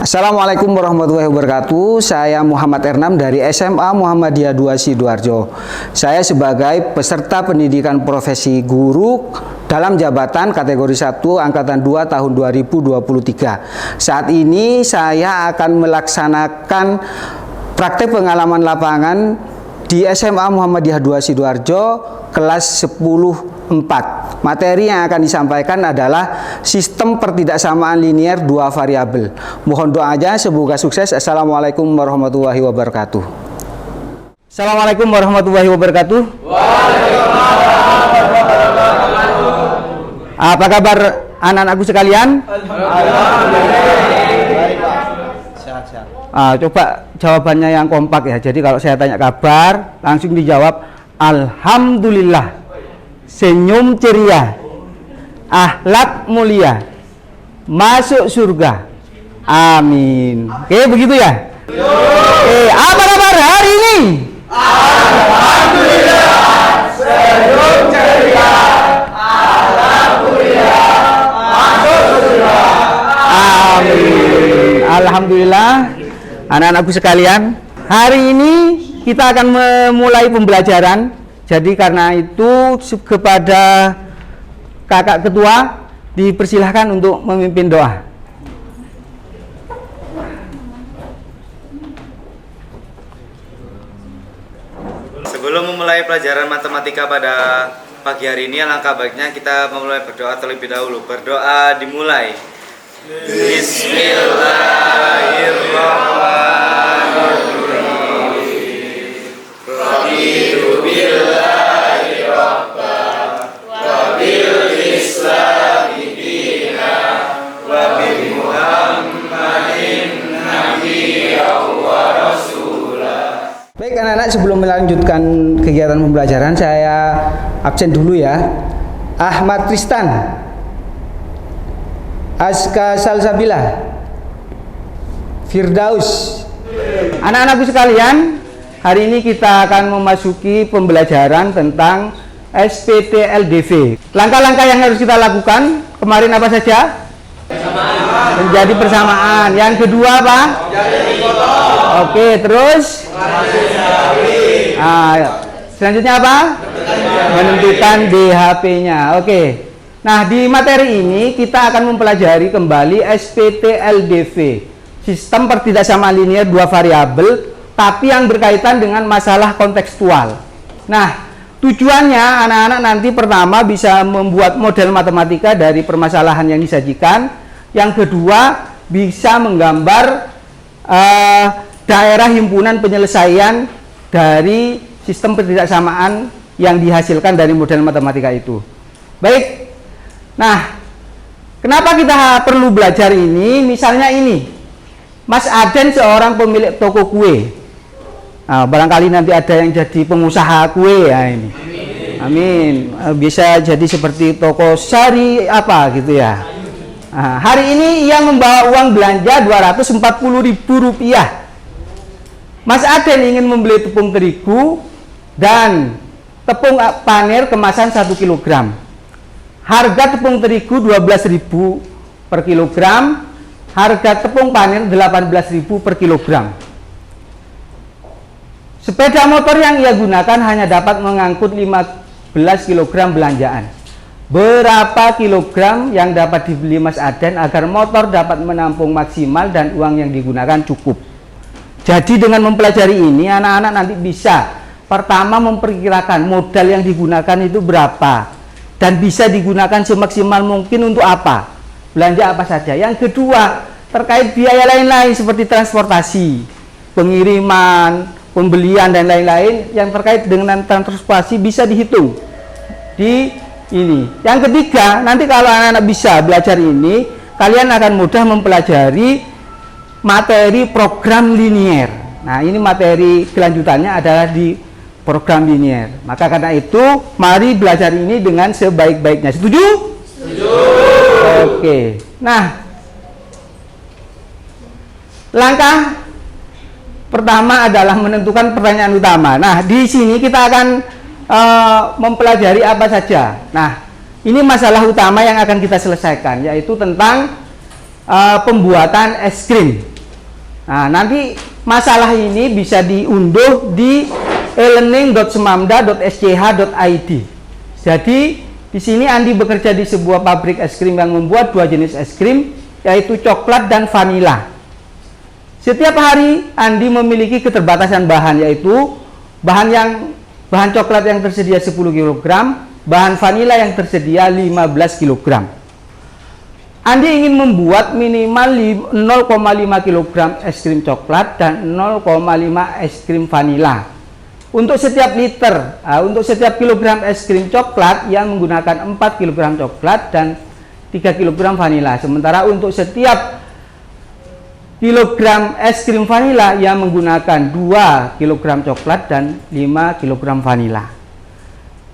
Assalamualaikum warahmatullahi wabarakatuh. Saya Muhammad Ernam dari SMA Muhammadiyah 2 Sidoarjo. Saya sebagai peserta pendidikan profesi guru dalam jabatan kategori 1 angkatan 2 tahun 2023. Saat ini saya akan melaksanakan praktek pengalaman lapangan di SMA Muhammadiyah 2 Sidoarjo kelas 10-4. Materi yang akan disampaikan adalah sistem pertidaksamaan linier dua variabel. Mohon doanya semoga sukses. Assalamualaikum warahmatullahi wabarakatuh. Assalamualaikum warahmatullahi wabarakatuh. Apa kabar anak-anakku sekalian? Coba jawabannya yang kompak ya. Jadi kalau saya tanya kabar, langsung dijawab alhamdulillah. Senyum ceria, akhlak mulia, masuk surga. Amin. Oke, begitu ya? Oke, apa kabar hari ini? Alhamdulillah, senyum ceria, akhlak mulia, masuk surga. Amin. Alhamdulillah, anak-anakku sekalian, hari ini kita akan memulai pembelajaran. Jadi karena itu kepada kakak ketua dipersilahkan untuk memimpin doa. Sebelum memulai pelajaran matematika pada pagi hari ini, alangkah baiknya kita memulai berdoa terlebih dahulu. Berdoa dimulai. Bismillahirrahmanirrahim. Raditu billahi rabba wa bil islami dina wa bi Muhammadin nabiyya wa rasulah. Baik anak-anak, sebelum melanjutkan kegiatan pembelajaran saya absen dulu ya. Ahmad Tristan, Aska Salsabila, Firdaus. Anak-anakku sekalian, hari ini kita akan memasuki pembelajaran tentang SPT-LDV. Langkah-langkah yang harus kita lakukan kemarin apa saja? Menjadi persamaan. Yang kedua apa? Oke, terus? Selanjutnya apa? Menentukan DHP-nya. Oke. Nah, di materi ini kita akan mempelajari kembali SPT-LDV, sistem pertidaksamaan linier dua variabel, tapi yang berkaitan dengan masalah kontekstual. Nah, tujuannya anak-anak nanti pertama bisa membuat model matematika dari permasalahan yang disajikan. Yang kedua, bisa menggambar daerah himpunan penyelesaian dari sistem pertidaksamaan yang dihasilkan dari model matematika itu. Baik. Nah, kenapa kita perlu belajar ini? Misalnya ini, Mas Aden seorang pemilik toko kue. Nah, barangkali nanti ada yang jadi pengusaha kue ya ini. Amin. Bisa jadi seperti toko sari apa gitu ya. Nah, hari ini ia membawa uang belanja Rp240.000. Mas Aden ingin membeli tepung terigu dan tepung panir kemasan 1 kg. Harga tepung terigu 12.000 per kilogram, harga tepung panir 18.000 per kilogram. Sepeda motor yang ia gunakan hanya dapat mengangkut 15 kg belanjaan. Berapa kilogram yang dapat dibeli Mas Aden agar motor dapat menampung maksimal dan uang yang digunakan cukup? Jadi dengan mempelajari ini, anak-anak nanti bisa pertama memperkirakan modal yang digunakan itu berapa dan bisa digunakan semaksimal mungkin untuk apa, belanja apa saja. Yang kedua, terkait biaya lain-lain seperti transportasi, pengiriman, pembelian dan lain-lain yang terkait dengan transportasi bisa dihitung di ini. Yang ketiga, nanti kalau anak-anak bisa belajar ini, kalian akan mudah mempelajari materi program linier. Nah, ini materi kelanjutannya adalah di program linier. Maka karena itu, mari belajar ini dengan sebaik-baiknya. Setuju? Setuju. Oke. Nah, langkah pertama adalah menentukan pertanyaan utama. Nah, di sini kita akan mempelajari apa saja. Nah, ini masalah utama yang akan kita selesaikan, yaitu tentang pembuatan es krim. Nah, nanti masalah ini bisa diunduh di e-learning.semamda.sch.id. Jadi di sini Andi bekerja di sebuah pabrik es krim yang membuat 2 jenis es krim, yaitu coklat dan vanila. Setiap hari Andi memiliki keterbatasan bahan, yaitu bahan coklat yang tersedia 10 kg, bahan vanila yang tersedia 15 kg. Andi ingin membuat minimal 0,5 kg es krim coklat dan 0,5 es krim vanila. Untuk setiap untuk setiap kilogram es krim coklat yang menggunakan 4 kg coklat dan 3 kg vanila. Sementara untuk setiap kilogram es krim vanila yang menggunakan 2 kg coklat dan 5 kg vanila.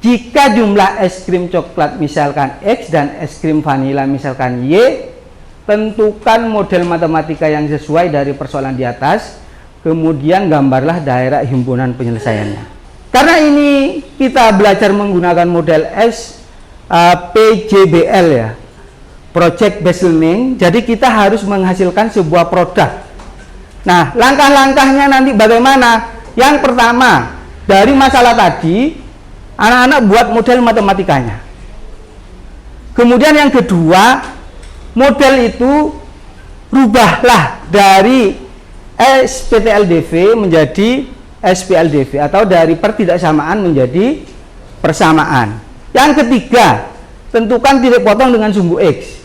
Jika jumlah es krim coklat misalkan X dan es krim vanila misalkan Y, tentukan model matematika yang sesuai dari persoalan di atas, kemudian gambarlah daerah himpunan penyelesaiannya. Karena ini kita belajar menggunakan model PJBL ya, Project Based Learning, jadi kita harus menghasilkan sebuah produk. Nah, langkah-langkahnya nanti bagaimana? Yang pertama, dari masalah tadi, anak-anak buat model matematikanya. Kemudian yang kedua, model itu rubahlah dari SPTLDV menjadi SPLDV atau dari pertidaksamaan menjadi persamaan. Yang ketiga, tentukan titik potong dengan sumbu X.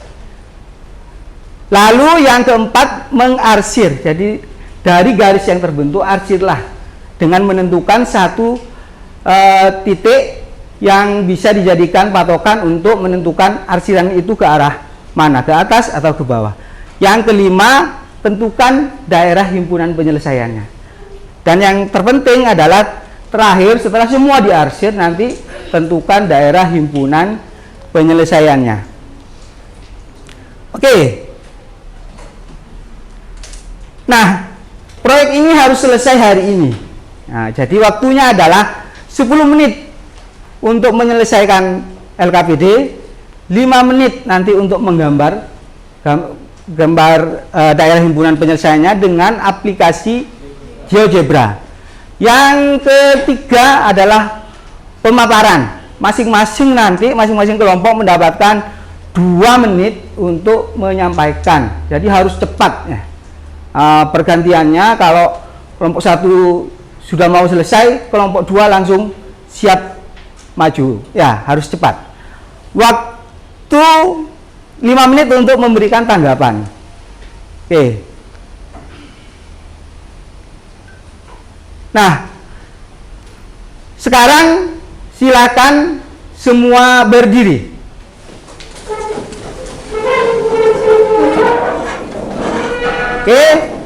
Lalu yang keempat, mengarsir. Jadi dari garis yang terbentuk, arsirlah dengan menentukan satu titik yang bisa dijadikan patokan untuk menentukan arsiran itu ke arah mana, ke atas atau ke bawah. Yang kelima, tentukan daerah himpunan penyelesaiannya. Dan yang terpenting adalah terakhir, setelah semua diarsir, nanti tentukan daerah himpunan penyelesaiannya. Oke. Nah, proyek ini harus selesai hari ini. Nah, jadi waktunya adalah 10 menit untuk menyelesaikan LKPD, 5 menit nanti untuk menggambar daerah himpunan penyelesaiannya dengan aplikasi GeoGebra. Yang ketiga adalah pemaparan. Masing-masing kelompok mendapatkan 2 menit untuk menyampaikan. Jadi harus cepat ya. Pergantiannya, kalau kelompok 1 sudah mau selesai, kelompok 2 langsung siap maju. Ya, harus cepat. Waktu 5 menit untuk memberikan tanggapan. Oke. Nah, sekarang silakan semua berdiri. Oke.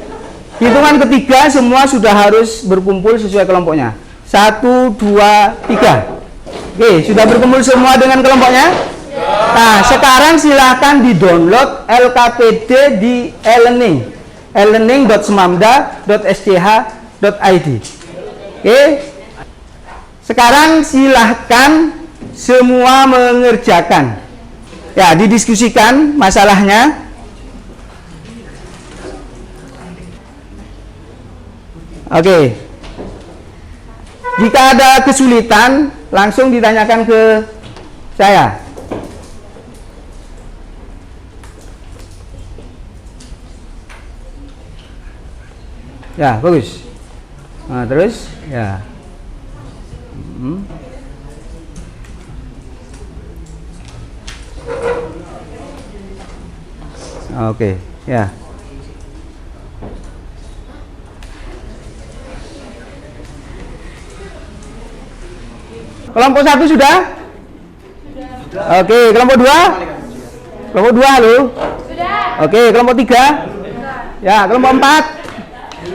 Hitungan ketiga semua sudah harus berkumpul sesuai kelompoknya. 1, 2, 3. Oke, sudah berkumpul semua dengan kelompoknya? Nah, sekarang silahkan di-download LKPD di e-learning. e-learning.semamda.sch.id. Oke. Sekarang silahkan semua mengerjakan. Ya, didiskusikan masalahnya. Oke. Jika ada kesulitan, langsung ditanyakan ke saya. Ya, bagus. Nah, terus ya. Oke, ya. Kelompok 1 sudah? Sudah. Oke, kelompok 2? Kelompok 2 halo? Sudah. Oke, kelompok 3? Sudah. Ya, kelompok 4?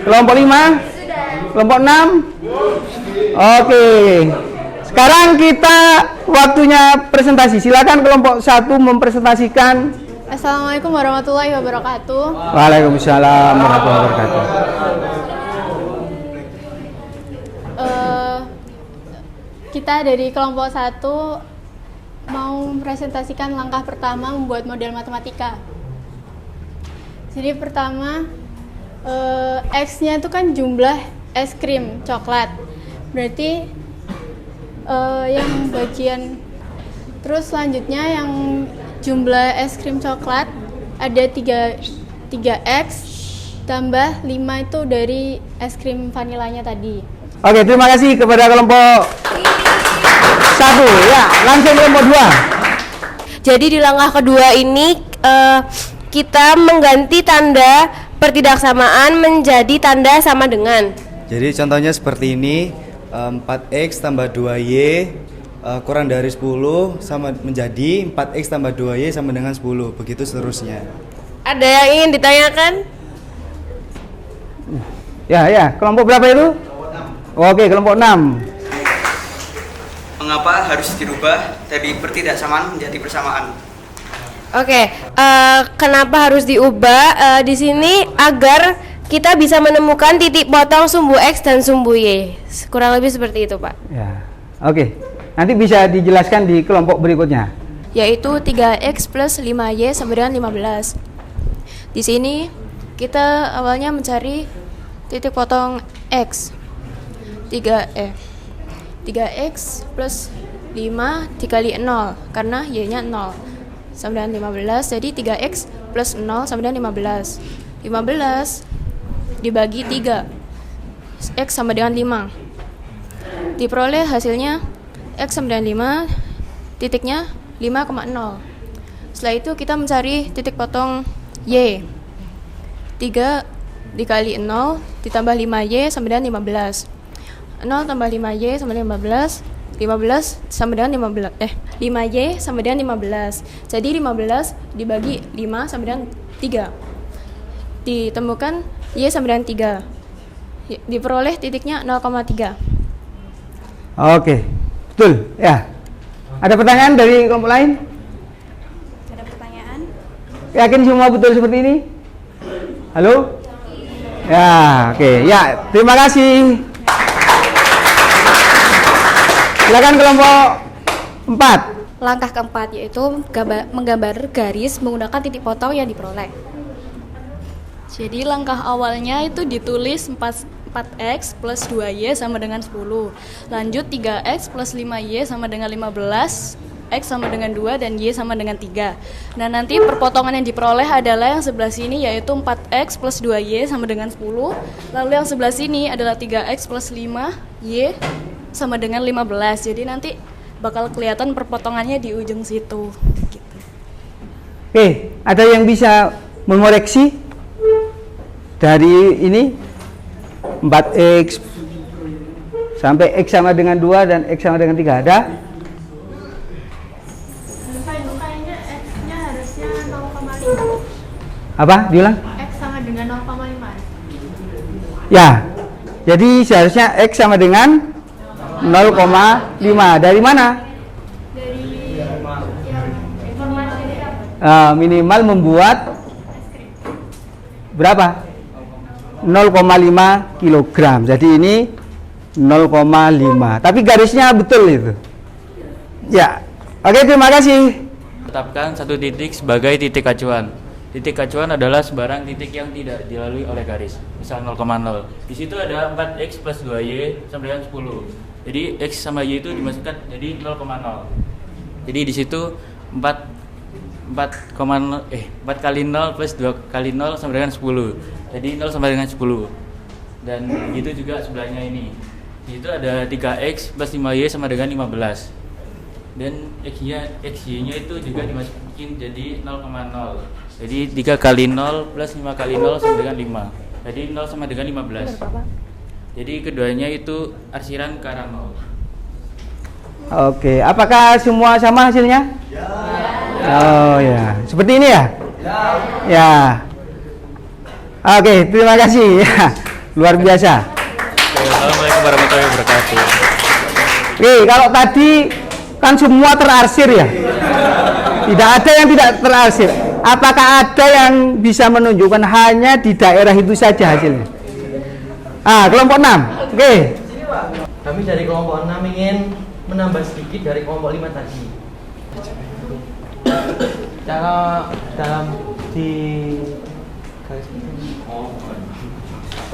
Kelompok 5? Sudah. Kelompok 6? Oke. Sekarang kita waktunya presentasi. Silakan kelompok 1 mempresentasikan. Assalamualaikum warahmatullahi wabarakatuh. Waalaikumsalam warahmatullahi wabarakatuh. Kita dari kelompok 1 mau mempresentasikan langkah pertama membuat model matematika. Jadi pertama X-nya itu kan jumlah es krim coklat. Berarti yang bagian terus selanjutnya yang jumlah es krim coklat ada 3X tambah 5 itu dari es krim vanilanya tadi. Oke, terima kasih kepada kelompok 1. Ya, langsung kelompok 2. Jadi di langkah kedua ini kita mengganti tanda pertidaksamaan menjadi tanda sama dengan. Jadi contohnya seperti ini, 4x tambah 2y kurang dari 10 sama menjadi 4x tambah 2y sama dengan 10, begitu seterusnya. Ada yang ingin ditanyakan? Ya, kelompok berapa itu? Oke, kelompok 6. Mengapa harus dirubah dari pertidaksamaan menjadi persamaan? Oke, kenapa harus diubah di sini agar kita bisa menemukan titik potong sumbu X dan sumbu Y. Kurang lebih seperti itu, Pak. Ya. Oke. Nanti bisa dijelaskan di kelompok berikutnya. Yaitu 3x plus 5y sama dengan 15. Di sini kita awalnya mencari titik potong x. 3x plus 5 dikali 0 karena y-nya 0 sama dengan 15. Jadi 3x plus 0 sama dengan 15. 15 dibagi 3, x sama dengan 5. Diperoleh hasilnya x sama dengan 5, titiknya 5,0. Setelah itu kita mencari titik potong y. 3 dikali 0 ditambah 5y sama dengan 15. 0 tambah 5y sama dengan 15. 15 sama dengan 5y sama dengan 15. Jadi 15 dibagi 5 sama dengan 3. Ditemukan y sama dengan 3. Diperoleh titiknya 0,3. Oke. Betul, ya. Ada pertanyaan dari kelompok lain? Ada pertanyaan? Yakin semua betul seperti ini? Halo? Ya, oke. Ya, terima kasih. Silakan kelompok 4. Langkah keempat yaitu menggambar garis menggunakan titik potong yang diperoleh. Jadi langkah awalnya itu ditulis 4x plus 2y sama dengan 10. Lanjut 3x plus 5y sama dengan 15, x sama dengan 2 dan y sama dengan 3. Nah, nanti perpotongan yang diperoleh adalah yang sebelah sini yaitu 4x plus 2y sama dengan 10. Lalu yang sebelah sini adalah 3x plus 5y sama dengan 15. Jadi nanti bakal kelihatan perpotongannya di ujung situ gitu. Oke, ada yang bisa mengoreksi dari ini 4x sampai x sama dengan 2 dan x sama dengan 3 ada? Kayaknya X-nya harusnya 0,5. Apa? Diulang? X sama dengan 0,5. Ya. Jadi seharusnya x sama dengan 0,5. Dari mana? Dari yang informasi ini Minimal membuat berapa? 0,5 kilogram. Jadi ini 0,5. Tapi garisnya betul itu. Ya. Oke, terima kasih. Tetapkan satu titik sebagai titik acuan. Titik acuan adalah sebarang titik yang tidak dilalui oleh garis. Misal 0,0. Di situ ada 4x plus 2y sama dengan 10. Jadi x sama y itu dimasukkan jadi 0,0. Jadi di situ 4 kali 0 plus 2 kali 0 sama dengan 10. Jadi 0 sama dengan 10. Dan begitu juga sebelahnya ini. Di situ ada 3x plus 5y sama dengan 15. Dan xy-nya itu juga dimasukin jadi 0,0. Jadi 3 kali 0 plus 5 kali 0 sama dengan 5. Jadi 0 sama dengan 15. Jadi keduanya itu arsiran ke arah 0. Oke, apakah semua sama hasilnya? Ya. Oh ya, seperti ini ya? Ya. Oke, terima kasih. Ya, luar biasa. Assalamualaikum warahmatullahi wabarakatuh. Oke, kalau tadi kan semua terarsir ya? Tidak ada yang tidak terarsir. Apakah ada yang bisa menunjukkan hanya di daerah itu saja hasilnya? Kelompok 6. Oke. Kami dari kelompok 6 ingin menambah sedikit dari kelompok 5 tadi. Cara dalam di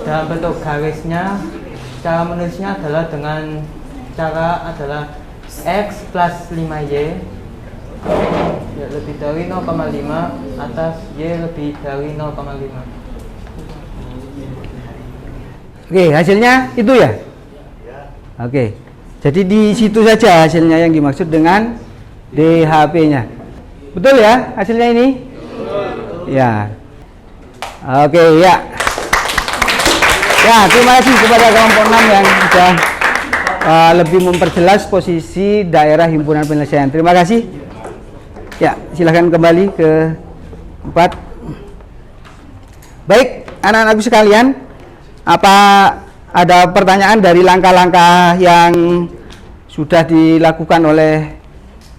Dalam bentuk garisnya, cara menulisnya adalah X plus 5Y lebih dari 0,5 atas Y lebih dari 0,5. Oke, hasilnya itu ya? Oke, jadi di situ saja hasilnya yang dimaksud dengan DHP-nya. Betul ya hasilnya ini? Ya. Oke, ya. Ya, terima kasih kepada kelompok 6 yang sudah lebih memperjelas posisi daerah himpunan penyelesaian. Terima kasih. Ya, silahkan kembali ke 4. Baik, anak-anakku sekalian, apa ada pertanyaan dari langkah-langkah yang sudah dilakukan oleh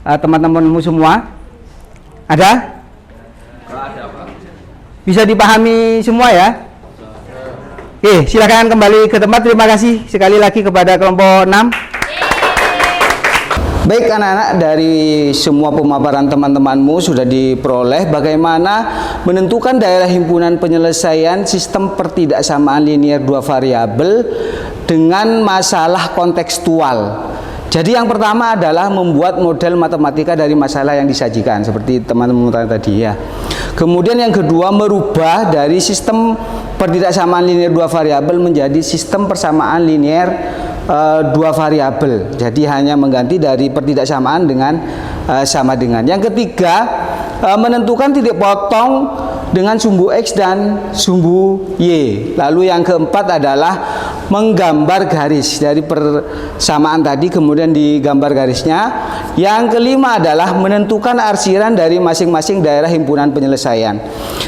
teman-temanmu semua? Ada? Bisa dipahami semua ya? Oke, silakan kembali ke tempat. Terima kasih sekali lagi kepada kelompok 6. Baik anak-anak, dari semua pemaparan teman-temanmu sudah diperoleh bagaimana menentukan daerah himpunan penyelesaian sistem pertidaksamaan linier dua variabel dengan masalah kontekstual. Jadi yang pertama adalah membuat model matematika dari masalah yang disajikan seperti teman-teman tadi ya. Kemudian yang kedua, merubah dari sistem pertidaksamaan linier dua variabel menjadi sistem persamaan linier dua variabel. Jadi hanya mengganti dari pertidaksamaan dengan sama dengan. Yang ketiga, menentukan titik potong dengan sumbu X dan sumbu Y. Lalu yang keempat adalah menggambar garis dari persamaan tadi, kemudian digambar garisnya. Yang kelima adalah menentukan arsiran dari masing-masing daerah himpunan penyelesaian.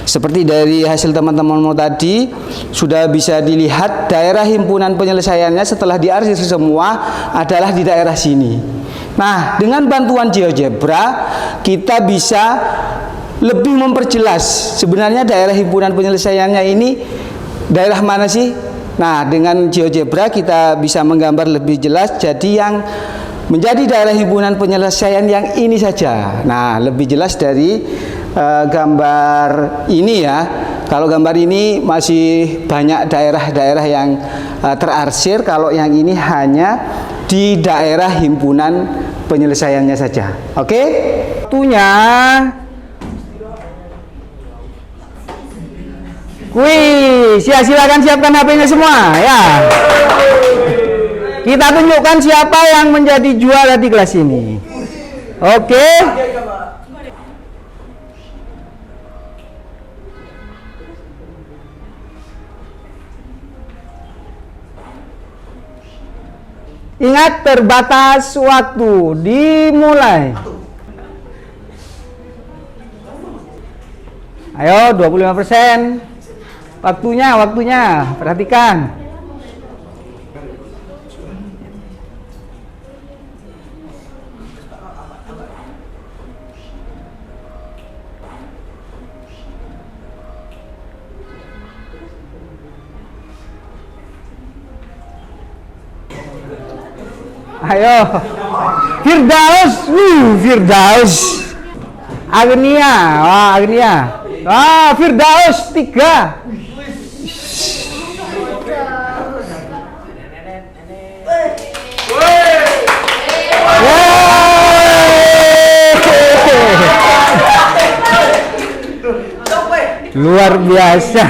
Seperti dari hasil teman-teman tadi sudah bisa dilihat daerah himpunan penyelesaiannya setelah diarsir semua adalah di daerah sini. Nah, dengan bantuan GeoGebra kita bisa lebih memperjelas sebenarnya daerah himpunan penyelesaiannya ini daerah mana sih? Nah, dengan GeoGebra kita bisa menggambar lebih jelas. Jadi yang menjadi daerah himpunan penyelesaian yang ini saja. Nah, lebih jelas dari gambar ini ya. Kalau gambar ini masih banyak daerah-daerah yang terarsir. Kalau yang ini hanya di daerah himpunan penyelesaiannya saja. Oke? Waktunya. Wih, silakan siapkan HP-nya semua ya. Kita tunjukkan siapa yang menjadi juara di kelas ini. Oke. Ingat, terbatas waktu. Dimulai. Ayo, 25%. Waktunya, perhatikan. Ayo, Firdaus, Firdaus, Agnia, wah Agnia, wah Firdaus 3. Luar biasa.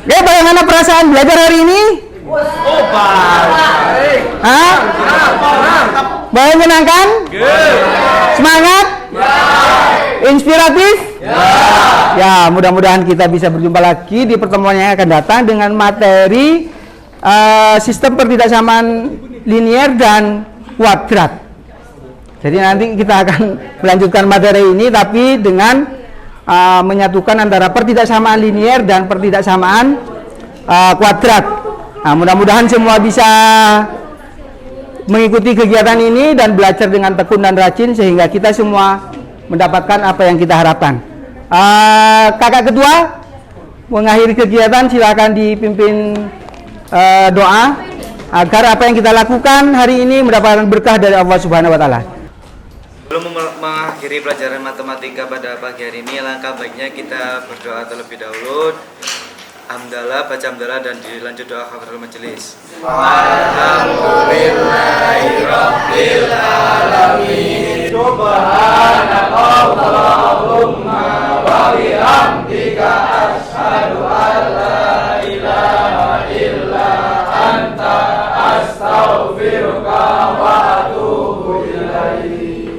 Oke, bagaimana perasaan belajar hari ini? Hah? Baik, menyenangkan? Semangat? Inspiratif? Ya, mudah-mudahan kita bisa berjumpa lagi di pertemuan yang akan datang dengan materi sistem pertidaksamaan linier dan kuadrat. Jadi nanti kita akan melanjutkan materi ini tapi dengan menyatukan antara pertidaksamaan linier dan pertidaksamaan kuadrat. Nah, mudah-mudahan semua bisa mengikuti kegiatan ini dan belajar dengan tekun dan rajin sehingga kita semua mendapatkan apa yang kita harapkan. Kakak ketua mengakhiri kegiatan, silakan dipimpin doa agar apa yang kita lakukan hari ini mendapatkan berkah dari Allah Subhanahu wa taala. Sebelum mengakhiri pelajaran matematika pada pagi hari ini, langkah baiknya kita berdoa terlebih dahulu. Hamdalah, baca hamdalah dan dilanjut doa kafaratul majelis. Alhamdulillahirabbil alamin. Subhanakallahumma wa bihamdika asyhadu an la ilaha illa anta astaghfiruka wa atubu ilaik.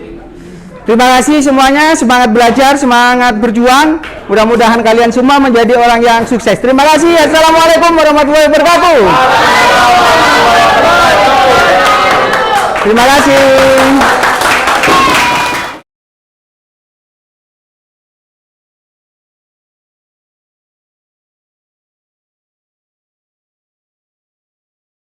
Terima kasih semuanya, semangat belajar, semangat berjuang. Mudah-mudahan kalian semua menjadi orang yang sukses. Terima kasih. Assalamualaikum warahmatullahi wabarakatuh. Terima kasih.